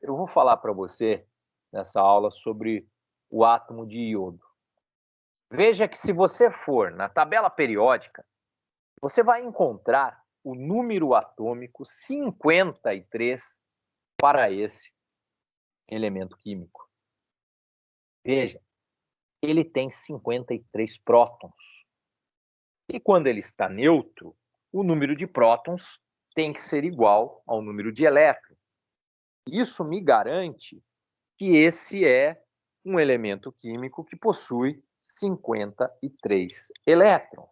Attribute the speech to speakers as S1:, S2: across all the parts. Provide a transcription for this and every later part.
S1: Eu vou falar para você nessa aula sobre o átomo de iodo. Veja que se você for na tabela periódica, você vai encontrar o número atômico 53 para esse elemento químico. Veja, ele tem 53 prótons. E quando ele está neutro, o número de prótons tem que ser igual ao número de elétrons. Isso me garante que esse é um elemento químico que possui 53 elétrons.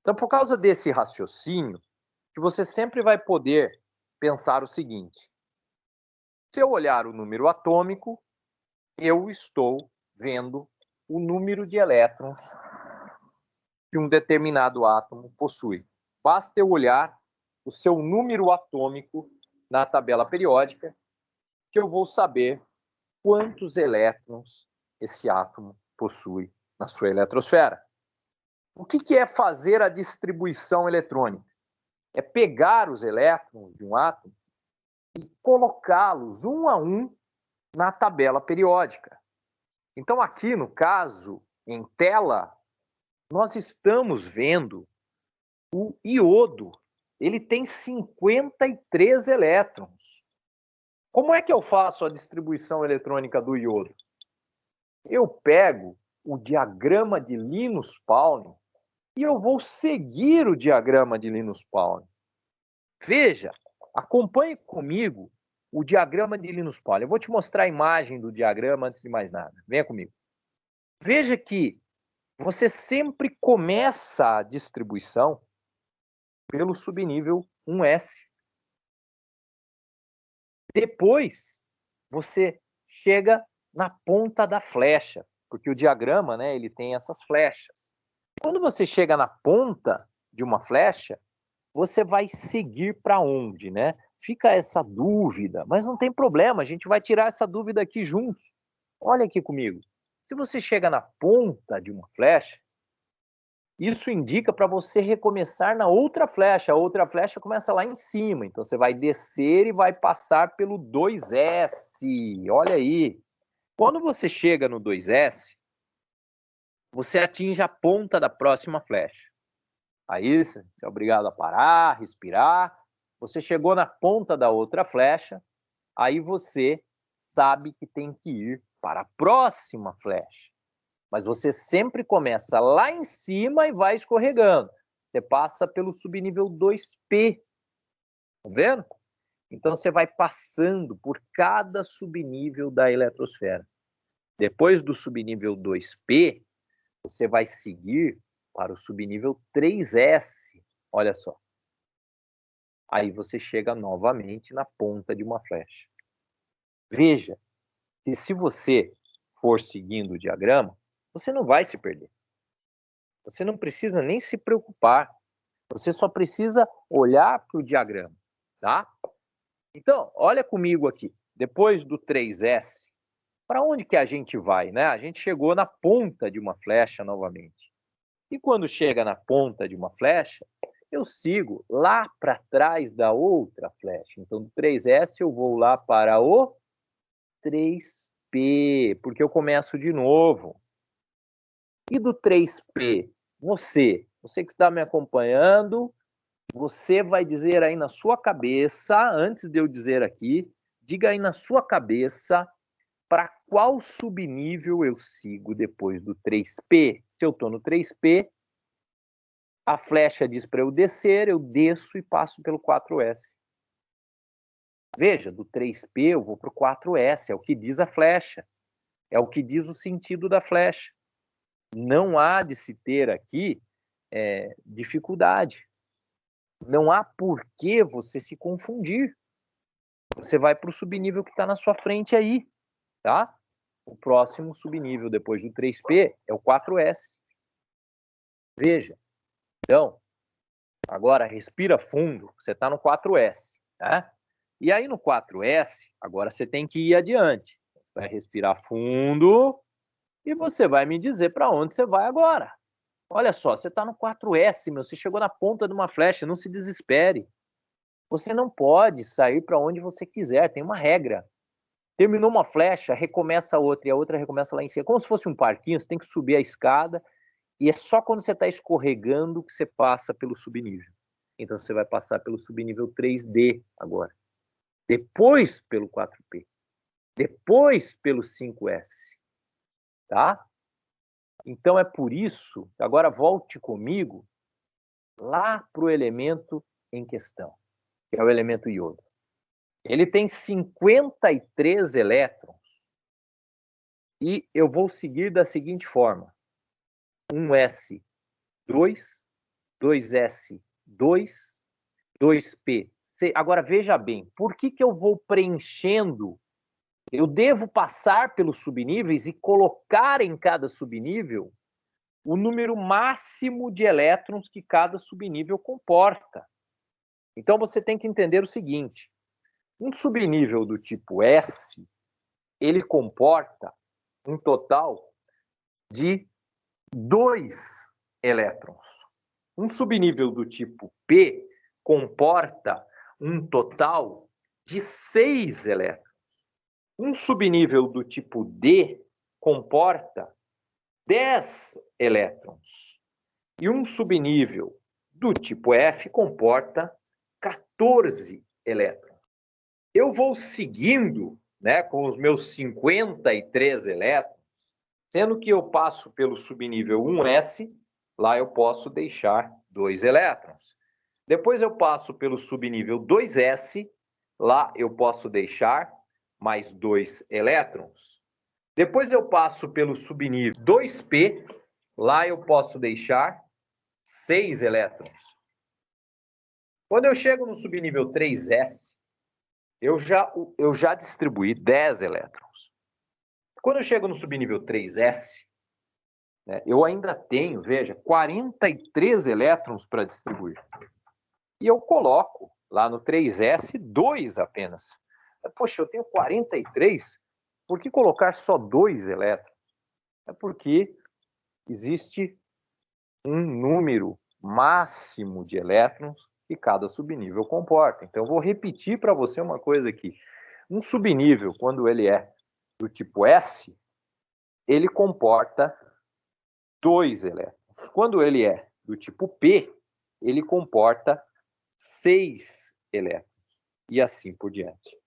S1: Então, por causa desse raciocínio, que você sempre vai poder pensar o seguinte: se eu olhar o número atômico, eu estou vendo o número de elétrons que um determinado átomo possui. Basta eu olhar o seu número atômico na tabela periódica que eu vou saber quantos elétrons esse átomo possui na sua eletrosfera. O que é fazer a distribuição eletrônica? É pegar os elétrons de um átomo e colocá-los um a um na tabela periódica. Então, aqui no caso, em tela, nós estamos vendo o iodo. Ele tem 53 elétrons. Como é que eu faço a distribuição eletrônica do iodo? Eu pego o diagrama de Linus-Pauling e eu vou seguir o diagrama de Linus-Pauling. Veja, acompanhe comigo o diagrama de Linus-Pauling. Eu vou te mostrar a imagem do diagrama antes de mais nada. Venha comigo. Veja que você sempre começa a distribuição pelo subnível 1s. Depois, você chega na ponta da flecha, porque o diagrama, né, ele tem essas flechas. Quando você chega na ponta de uma flecha, você vai seguir para onde, né? Fica essa dúvida, mas não tem problema, a gente vai tirar essa dúvida aqui juntos. Olha aqui comigo. Se você chega na ponta de uma flecha, isso indica para você recomeçar na outra flecha. A outra flecha começa lá em cima. Então, você vai descer e vai passar pelo 2S. Olha aí. Quando você chega no 2S, você atinge a ponta da próxima flecha. Aí, você é obrigado a parar, respirar. Você chegou na ponta da outra flecha. Aí, você sabe que tem que ir para a próxima flecha. Mas você sempre começa lá em cima e vai escorregando. Você passa pelo subnível 2P. Tá vendo? Então você vai passando por cada subnível da eletrosfera. Depois do subnível 2P, você vai seguir para o subnível 3S. Olha só. Aí você chega novamente na ponta de uma flecha. Veja que se você for seguindo o diagrama, você não vai se perder. Você não precisa nem se preocupar. Você só precisa olhar para o diagrama, tá? Então, olha comigo aqui. Depois do 3S, para onde que a gente vai, né? A gente chegou na ponta de uma flecha novamente. E quando chega na ponta de uma flecha, eu sigo lá para trás da outra flecha. Então, do 3S eu vou lá para o 3P, porque eu começo de novo. E do 3P, você que está me acompanhando, você vai dizer aí na sua cabeça, antes de eu dizer aqui, diga aí na sua cabeça para qual subnível eu sigo depois do 3P. Se eu estou no 3P, a flecha diz para eu descer, eu desço e passo pelo 4S. Veja, do 3P eu vou para o 4S, é o que diz a flecha, é o que diz o sentido da flecha. Não há de se ter aqui dificuldade. Não há por que você se confundir. Você vai para o subnível que está na sua frente aí, tá? O próximo subnível depois do 3P é o 4S. Veja. Então, agora respira fundo, você está no 4S, tá? E aí no 4S, agora você tem que ir adiante. Vai respirar fundo e você vai me dizer para onde você vai agora. Olha só, você está no 4S, meu, você chegou na ponta de uma flecha, não se desespere. Você não pode sair para onde você quiser, tem uma regra. Terminou uma flecha, recomeça a outra, e a outra recomeça lá em cima. Como se fosse um parquinho, você tem que subir a escada, e é só quando você está escorregando que você passa pelo subnível. Então você vai passar pelo subnível 3D agora. Depois pelo 4P. Depois pelo 5S. Tá? Então é por isso, agora volte comigo lá para o elemento em questão, que é o elemento iodo. Ele tem 53 elétrons e eu vou seguir da seguinte forma: 1S2, 2S2, 2P. Agora veja bem, por que eu vou preenchendo? Eu devo passar pelos subníveis e colocar em cada subnível o número máximo de elétrons que cada subnível comporta. Então você tem que entender o seguinte: um subnível do tipo S, ele comporta um total de 2 elétrons. Um subnível do tipo P comporta um total de 6 elétrons. Um subnível do tipo D comporta 10 elétrons. E um subnível do tipo F comporta 14 elétrons. Eu vou seguindo, né, com os meus 53 elétrons, sendo que eu passo pelo subnível 1S, lá eu posso deixar 2 elétrons. Depois eu passo pelo subnível 2S, lá eu posso deixar mais 2 elétrons. Depois eu passo pelo subnível 2P, lá eu posso deixar 6 elétrons. Quando eu chego no subnível 3S, eu já distribuí 10 elétrons. Quando eu chego no subnível 3S, né, eu ainda tenho, veja, 43 elétrons para distribuir. E eu coloco lá no 3S 2 apenas. Poxa, eu tenho 43, por que colocar só 2 elétrons? É porque existe um número máximo de elétrons que cada subnível comporta. Então, eu vou repetir para você uma coisa aqui. Um subnível, quando ele é do tipo S, ele comporta 2 elétrons. Quando ele é do tipo P, ele comporta 6 elétrons. E assim por diante.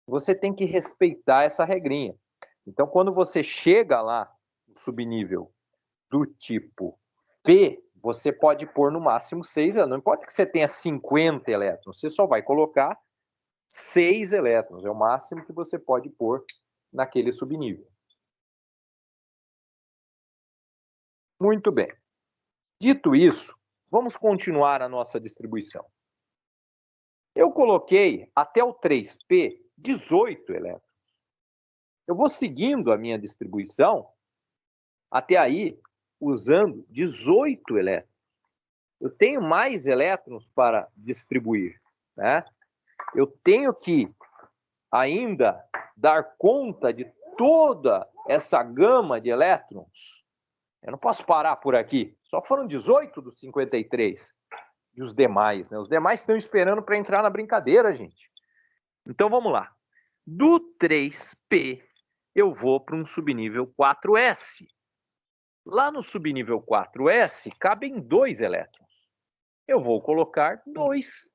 S1: Você tem que respeitar essa regrinha. Então, quando você chega lá no subnível do tipo P, você pode pôr no máximo 6 elétrons. Não importa que você tenha 50 elétrons, você só vai colocar 6 elétrons. É o máximo que você pode pôr naquele subnível. Muito bem. Dito isso, vamos continuar a nossa distribuição. Eu coloquei até o 3P 18 elétrons. Eu vou seguindo a minha distribuição até aí usando 18 elétrons. Eu tenho mais elétrons para distribuir, né? Eu tenho que ainda dar conta de toda essa gama de elétrons. Eu não posso parar por aqui. Só foram 18 dos 53. E os demais, né? Os demais estão esperando para entrar na brincadeira, gente. Então vamos lá. Do 3P, eu vou para um subnível 4S. Lá no subnível 4S, cabem 2 elétrons. Eu vou colocar 2.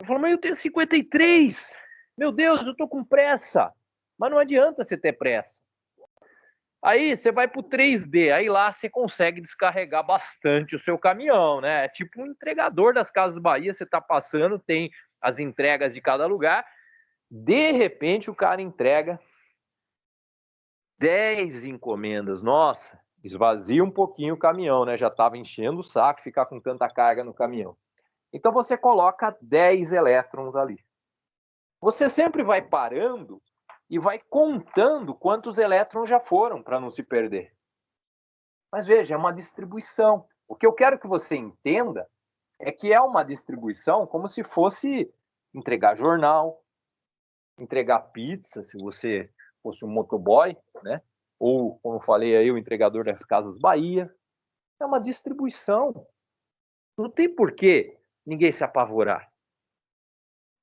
S1: Eu falo, mas eu tenho 53. Meu Deus, eu estou com pressa. Mas não adianta você ter pressa. Aí você vai para o 3D, aí lá você consegue descarregar bastante o seu caminhão, né? É tipo um entregador das Casas Bahia, você está passando, tem as entregas de cada lugar, de repente o cara entrega 10 encomendas. Nossa, esvazia um pouquinho o caminhão, né? Já estava enchendo o saco ficar com tanta carga no caminhão. Então você coloca 10 elétrons ali. Você sempre vai parando e vai contando quantos elétrons já foram para não se perder. Mas veja, é uma distribuição. O que eu quero que você entenda é que é uma distribuição como se fosse entregar jornal, entregar pizza, se você fosse um motoboy, né? Ou, como eu falei aí, o entregador das Casas Bahia. É uma distribuição. Não tem por que ninguém se apavorar.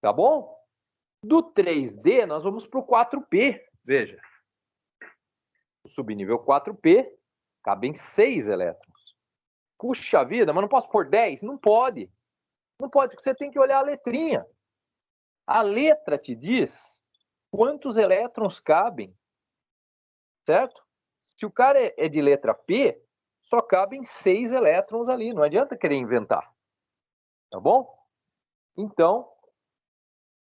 S1: Tá bom? Do 3D, nós vamos para o 4P. Veja. O subnível 4P cabem 6 elétrons. Puxa vida, mas não posso pôr 10? Não pode. Não pode, porque você tem que olhar a letrinha. A letra te diz quantos elétrons cabem, certo? Se o cara é de letra P, só cabem 6 elétrons ali. Não adianta querer inventar. Tá bom? Então,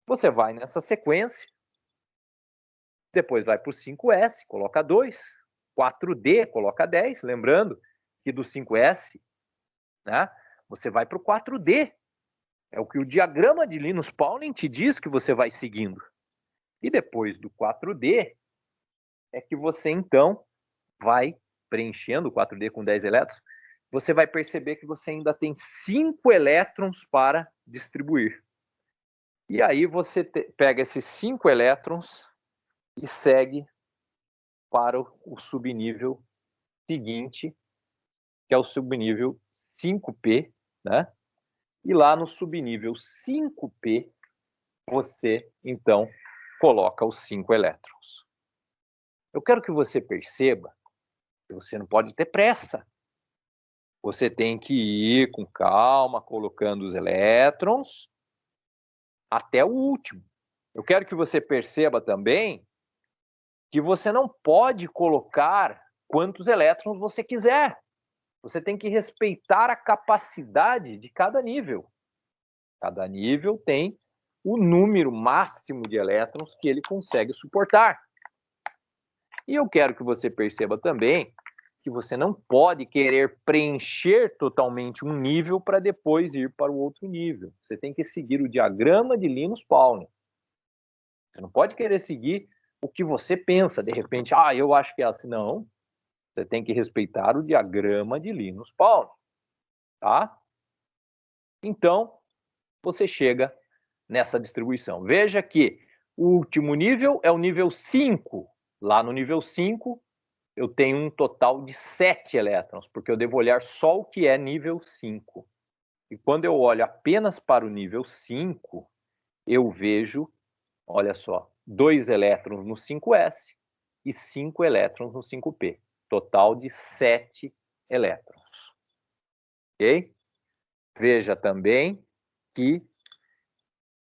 S1: você vai nessa sequência. Depois vai para o 5S, coloca 2. 4D, coloca 10. Lembrando que do 5S, né, você vai para o 4D. É o que o diagrama de Linus Pauling te diz que você vai seguindo. E depois do 4D, é que você, então, vai preenchendo o 4D com 10 elétrons. Você vai perceber que você ainda tem 5 elétrons para distribuir. E aí você pega esses 5 elétrons e segue para o subnível seguinte, que é o subnível 5P, né? E lá no subnível 5P, você, então, coloca os 5 elétrons. Eu quero que você perceba que você não pode ter pressa. Você tem que ir com calma, colocando os elétrons até o último. Eu quero que você perceba também que você não pode colocar quantos elétrons você quiser. Você tem que respeitar a capacidade de cada nível. Cada nível tem o número máximo de elétrons que ele consegue suportar. E eu quero que você perceba também que você não pode querer preencher totalmente um nível para depois ir para o outro nível. Você tem que seguir o diagrama de Linus Pauling. Você não pode querer seguir o que você pensa, de repente, eu acho que é assim. Não. Você tem que respeitar o diagrama de Linus Pauling, tá? Então, você chega nessa distribuição. Veja que o último nível é o nível 5. Lá no nível 5, eu tenho um total de 7 elétrons, porque eu devo olhar só o que é nível 5. E quando eu olho apenas para o nível 5, eu vejo, olha só, 2 elétrons no 5S e 5 elétrons no 5P. Total de 7 elétrons. Ok? Veja também que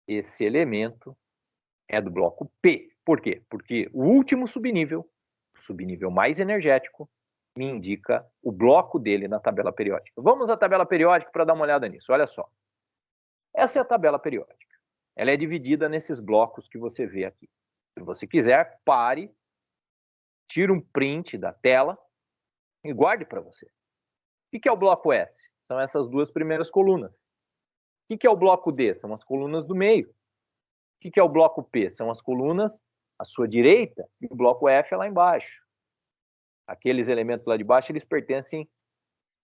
S1: esse elemento é do bloco P. Por quê? Porque o último subnível, o subnível mais energético, me indica o bloco dele na tabela periódica. Vamos à tabela periódica para dar uma olhada nisso. Olha só. Essa é a tabela periódica. Ela é dividida nesses blocos que você vê aqui. Se você quiser, pare, tire um print da tela e guarde para você. O que é o bloco S? São essas duas primeiras colunas. O que é o bloco D? São as colunas do meio. O que é o bloco P? São as colunas à sua direita e o bloco F é lá embaixo. Aqueles elementos lá de baixo, eles pertencem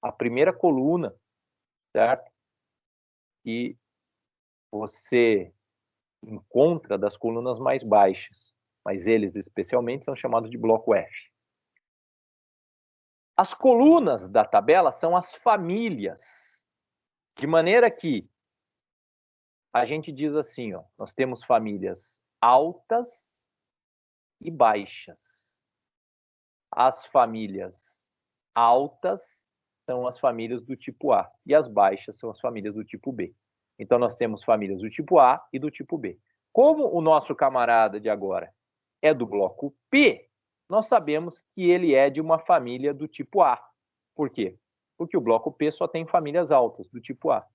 S1: à primeira coluna, certo? E você encontra das colunas mais baixas, mas eles especialmente são chamados de bloco F. As colunas da tabela são as famílias, de maneira que a gente diz assim, ó, nós temos famílias altas e baixas. As famílias altas são as famílias do tipo A e as baixas são as famílias do tipo B. Então, nós temos famílias do tipo A e do tipo B. Como o nosso camarada de agora é do bloco P, nós sabemos que ele é de uma família do tipo A. Por quê? Porque o bloco P só tem famílias altas do tipo A.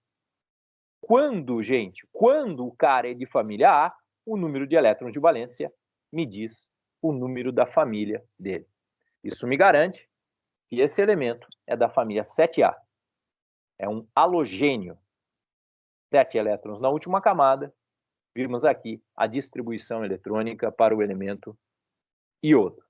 S1: Quando, gente, quando o cara é de família A, o número de elétrons de valência me diz o número da família dele. Isso me garante que esse elemento é da família 7A. É um halogênio. 7 elétrons na última camada. Vimos aqui a distribuição eletrônica para o elemento iodo.